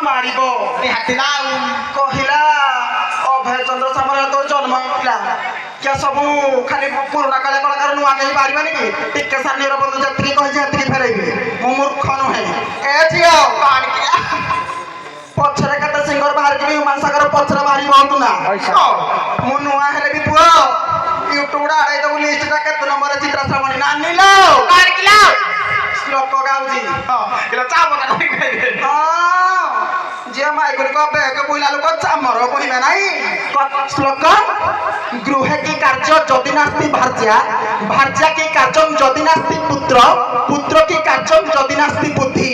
ମାରିବ ନିହାତି ନା ଆଉ କହିଲା ଅଭୟ ଚନ୍ଦ୍ର ସାମଲ ତ ଜନ୍ମ ହେଇଥିଲା କିଆ ସବୁ ଖାଲି ପୁରୁଣା କାଳିଆ କଳାକାର ନୂଆ କେହି ପାରିବେନି କି ଟିକେ ସାନିର ବନ୍ଧୁ ଯେତିକି କହିଛି ସେତିକି ଫେରେଇବି ମୁଁ ମୂର୍ଖ ନୁହେଁ ଏ ଝିଅ ପଛରେ କେତେ ସିଙ୍ଗର ବାହାରିକି ହ୍ୟୁମାନ ସାଗର ପଛରେ ବାହାରି ବନ୍ଧୁ ନା ମୁଁ ନୂଆ ହେଲେ ବି ପୁଅ ୟୁଟ୍ୟୁବରେ ଆଡ଼େଇ ଦେବୁ ଲିଷ୍ଟଟା କେତେ ନମ୍ବର ଚିତ୍ରା ଶ୍ରାବଣୀ ନାନିଲ ଶ୍ଲୋକ ଗାଉଛି ଝିଅ ମାଇକୁରିକ ବେଗ ବୁଇଲା ଲୋକ ଚାମର କହିବେ ନାହିଁ ଶ୍ଲୋକ ଗୃহে কি কার্য যদি নাস্তি ভার্যা ভার্যা কি কার্যম যদি নাস্তি পুত্র পুত্র কি কার্যম যদি নাস্তি বুদ্ধি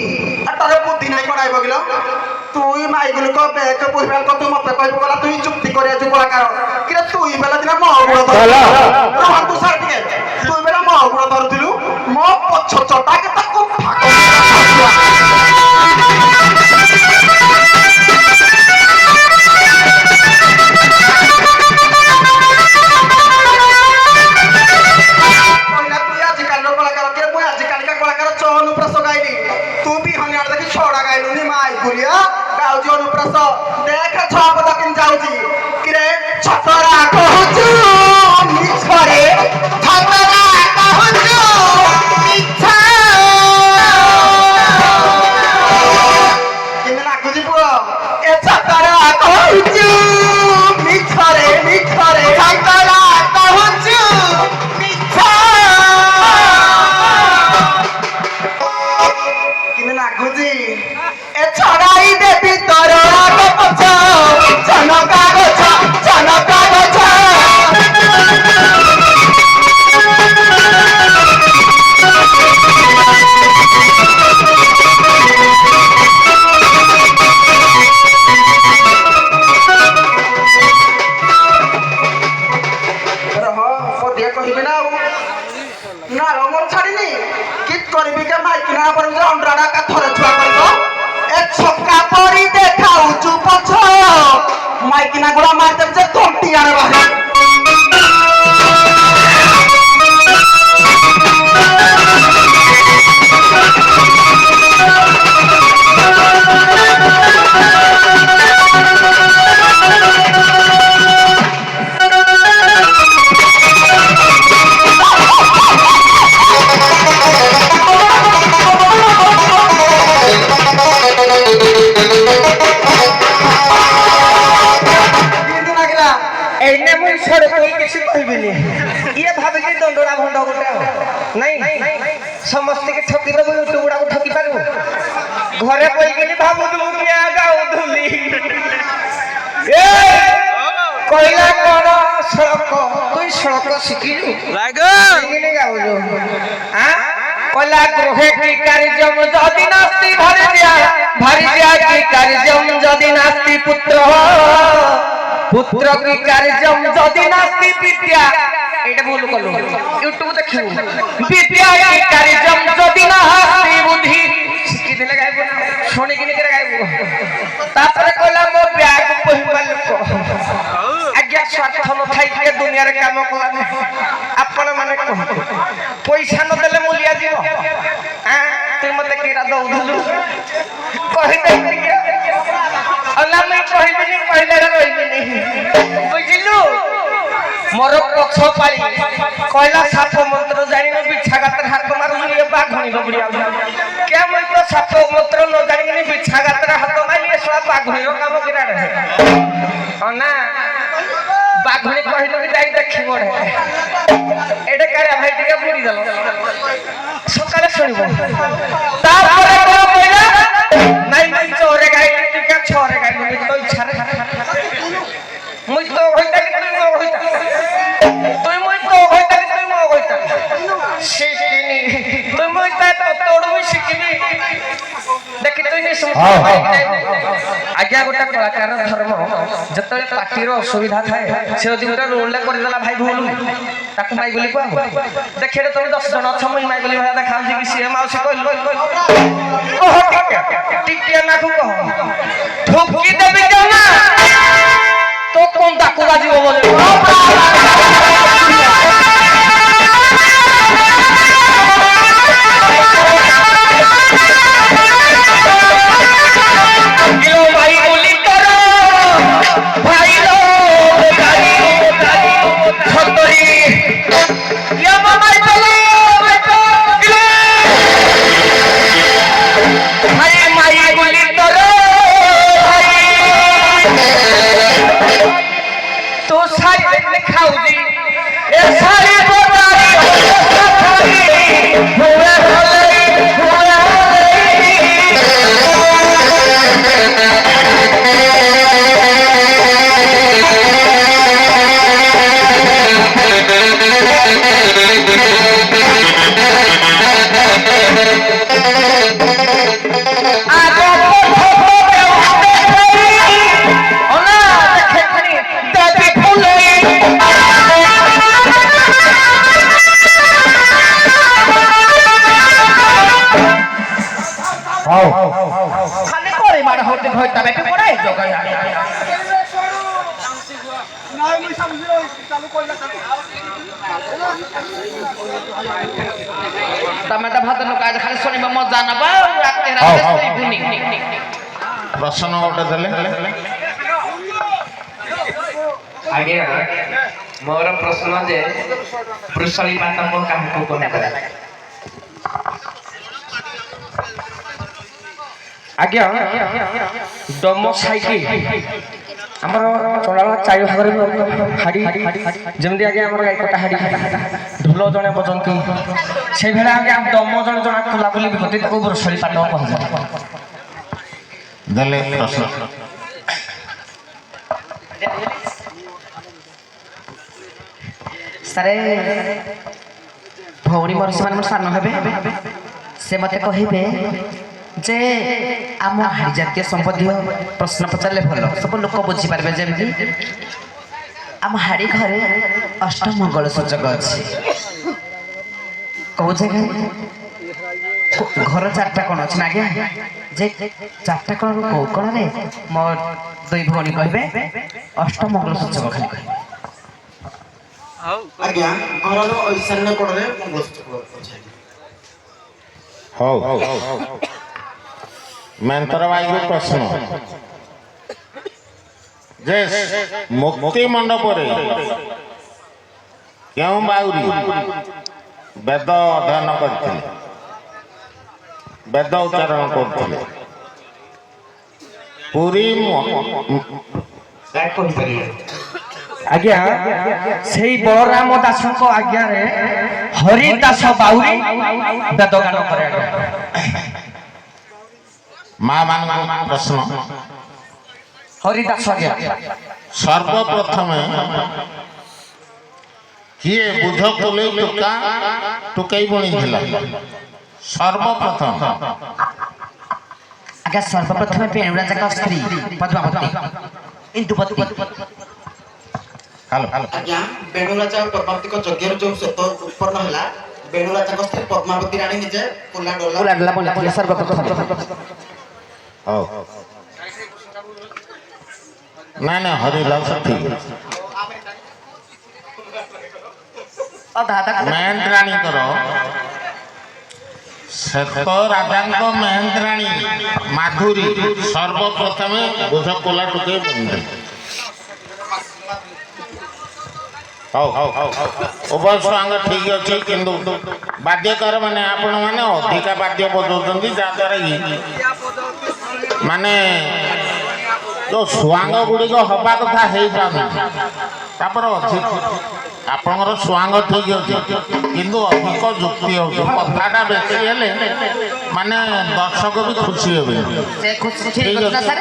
আর তার বুদ্ধি নাই করাই বগিল তুই মাইগুলোক বেগ বুইবার কথা মতে কইব গলা তুই চুক্তি করে আজু কলাকার কিরে তুই বেলা দিনা মগুড় ধর রহন তু সার দিকে তুই বেলা মগুড় ধরতিলু মো পছ চটাকে তাকু ফাক অনুপ্রাস দেখ ছপদ কিন যাউছি কিরে ছতরা কহুচু মিছরে ছতরা কহুচু মিছ কিনে নাকুজি পুরো এ ছতরা কহুচু মিছরে মিছরে ছতরা কহুচু মিছ কিনে নাকুজি এ ছড়াই দেবি তোর গছ জনকা গছ জনকা গছ রহ পদিয়া কহিবি না না মোর ছাড়িনি কি করবি কে মাইকি না পড়বি অন্ড্রাডা কা থরে ছুয়া করব এ ছক্কা পরি দেখাউচু পছ মাইকিনা গুড়া মার দেব যে তোটি আর বাহে समस्त के ठकी देबो यूट्यूब गुड़ा को ठकी पारबो घरे कोई गेली भाबुदु किया गाउधुली ए কইলা কোন সড়ক তুই সড়ক শিখিলু লাগো শিখিলে গাউলো হ্যাঁ কইলা গ্রহে কি কার্যম যদি নাস্তি ভারি দিয়া কি কার্যম যদি নাস্তি পুত্র পুত্র কি কার্যম যদি নাস্তি বিদ্যা এটা ভুল করলো ইউটিউব দেখিও বিদ্যা কি কার্যম যদি নাস্তি বুদ্ধি শিখি দিলে গাইব শুনি কিনে করে গাইব তারপরে কইলা মো ব্যাগ বহিবার লোক আজ্ঞা স্বার্থ নথাই কে দুনিয়ার কাম কলা আপন মানে কহ পয়সা ন দেলে মুলিয়া দিব হ্যাঁ তুই মতে কিরা দউধলু কহিতে আল্লাহ মই কহিবিনি কইলে রইবিনি বুঝিলু मोर पक्ष पाली कहला साप मंत्र जानी न बिछागातर हाथ मारू ये बाघणी बबड़िया क्या मैं तो साप मंत्र न जानी न बिछागातर हाथ मारी ये सब बाघणी रो काम किरा रहे ना बाघणी कहिलो कि जाई देखि बड़े एडे कारे भाई टिके बुड़ी दलो सकाले सुनिबो तारपरे को कहला नहीं नहीं चोरे गाई टिके छोरे गाई मुई तो इच्छा रे मुई तो होइता कि तुई मो होइता তুই মই তো হইতা কি তুই মো হইতা শিখিনি তুই মই তা তো তোড় মই শিখিনি দেখি তুই নি সুম আজ্ঞা গোটা কলাকার ধর্ম যেতলে পার্টির অসুবিধা থাকে সে যদি গোটা রোল করে দেলা ভাই ভুল তাকে মাই গলি কো দেখে তুমি 10 জন অছ মই মাই গলি ভাই দেখাউছি কি সে মাউসি কইল কহ টিকে না কো কহ ঠুকি দেবি কেউ না তো কোন ডাকু বাজিব বলে খালি করে মারা হতে হইতা বেটে পড়ে জগাই টমেটো ভাত কাজ খালি শনিবার মজা নেবা রাতে রাতে বুনি ପ୍ରଶ୍ନ ଗୋଟେ ଦେଲେ ଆଜ୍ଞା ମୋର ପ୍ରଶ୍ନ ଯେ ବୃଷଳି ପାତଙ୍ଗ କାହାକୁ କୁହାଯାଏ? ଆଜ୍ଞା ଡମ ସାଇକି ଆମର ଚଳାଳ ଚାରି ଭାଗରେ ହାଡ଼ି ଯେମିତି ଆଜ୍ଞା ଆମର ଏକଟା ହାଡ଼ି ଢୋଲ ଜଣେ ବଜନ୍ତି ସେଇଭଳିଆ ଆଜ୍ଞା ଡମ ଜଣେ ଜଣେ ଖୋଲା ବୋଲି ବିକନ୍ତି ତାକୁ ବୃଷଳି ପାଟ କୁହାଯାଏ। ଦେଲେ ପ୍ରଶ୍ନ ସାରେ ଭଉଣୀ ମୋର ସେମାନେ ମୋର ସାନ ହେବେ ସେ ମତେ କହିବେ ଯେ ଆମ ହାଡ଼ି ଜାତୀୟ ସମ୍ବନ୍ଧୀୟ ପ୍ରଶ୍ନ ପଚାରିଲେ ଭଲ ସବୁ ଲୋକ ବୁଝିପାରିବେ ଯେମିତି ଆମ ହାଡ଼ି ଘରେ ଅଷ୍ଟମଙ୍ଗଳ ସୂଚକ ଅଛି କୋଉ ଜାଗାରେ ଘର ଚାରିଟା କଣ ଅଛି ନା ଆଜ୍ଞା ଯେ ଚାରିଟା କଣରୁ କୋଉ କଣରେ ମୋ ଦୁଇ ଭଉଣୀ କହିବେ ଅଷ୍ଟମଙ୍ଗଳ ସୂଚକ ଖାଲି କହିବେ ଆଜ୍ଞା ଘରର ଐଶାନ୍ୟ କୋଣରେ ମଙ୍ଗଳସୂଚକ ଅଛି। ହଉ ମେଣ୍ଟର ଭାଇକୁ ପ୍ରଶ୍ନ ଯେ ମୁକ୍ତି ମଣ୍ଡପରେ କେଉଁ ବାଉରୀ ବେଦ ଅଧ୍ୟୟନ କରିଥିଲେ ବେଦ ଉଚ୍ଚାରଣ କରୁଥିଲେ? ପୁରୀ କହିପାରିବେ? ଆଜ୍ଞା ସେଇ ବଳରାମ ଦାସଙ୍କ ଆଜ୍ଞାରେ ହରିଦାସ ବାଉରୀ ବେଦଗାନ କରେ ମା ମାନଙ୍କ ପ୍ରଶ୍ନ ହରିଦାସ ଆଜ୍ଞା ସର୍ବପ୍ରଥମେ କିଏ ବୁଝ କୁଲେଇ ଟୋକା ଟୋକେଇ ବୁଣିଥିଲା? ସର୍ବପ୍ରଥମ ଆଜ୍ଞା ସର୍ବପ୍ରଥମେ ପେଣୁରାଜାଙ୍କ ସ୍ତ୍ରୀ ପଦ୍ମାବତୀ ଇନ୍ଦୁପତି ଆଜ୍ଞା ବେଣୁରାଜା ପଦ୍ମାବତୀଙ୍କ ଯଜ୍ଞରୁ ଯୋଉ ଶ୍ଵେତ ଉତ୍ପନ୍ନ ହେଲା ବେଣୁରାଜାଙ୍କ ସ୍ତ୍ରୀ ପଦ୍ମାବତୀ ରାଣୀ ନିଜେ କୁଲା ଡୋଲା ବନେଇଥିଲେ ସର୍ବପ୍ରଥମ ହଉ ନାଇଁ ନାଇଁ ହରିଦାସ ଠିକ ମହେନ୍ଦ୍ରାଣୀଙ୍କର ଶ୍ଵେତ ରାଜାଙ୍କ ମହେନ୍ଦ୍ରାଣୀ ମାଧୁରୀ ସର୍ବପ୍ରଥମେ ବୁଝ କୋଲା ଟୁକେ ବନିଥିଲେ। ହଉ ଉଭୟ ଛୁଆଙ୍କ ଠିକ ଅଛି କିନ୍ତୁ ବାଦ୍ୟକାର ମାନେ ଆପଣ ମାନେ ଅଧିକା ବାଦ୍ୟ ବଜାଉଛନ୍ତି ଯାହାଦ୍ୱାରା କି ମାନେ ଯୋଉ ଛୁଆଙ୍ଗ ଗୁଡ଼ିକ ହବା କଥା ହେଇପାରୁନି ତାପରେ ଅଛି ଆପଣଙ୍କର ଛୁଆଙ୍ଗ ଠିକ ଅଛି କିନ୍ତୁ ଅଧିକ ଯୁକ୍ତି ହେଉଛି କଥାଟା ବେଶୀ ହେଲେ ମାନେ ଦର୍ଶକ ବି ଖୁସି ହେବେ। ସେ ଖୁସି ଠିକ ଅଛି ନା ସାର୍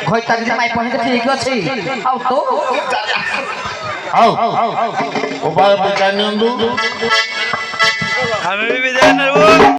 ଘଇତା ଯଦି ମାଇ ପହଞ୍ଚେ ଠିକ ଅଛି ଆଉ ତ ହଉ ଉଭୟ ବିଦାୟ ନିଅନ୍ତୁ। ଆମେ ବି ବିଦାୟ ନେବୁ।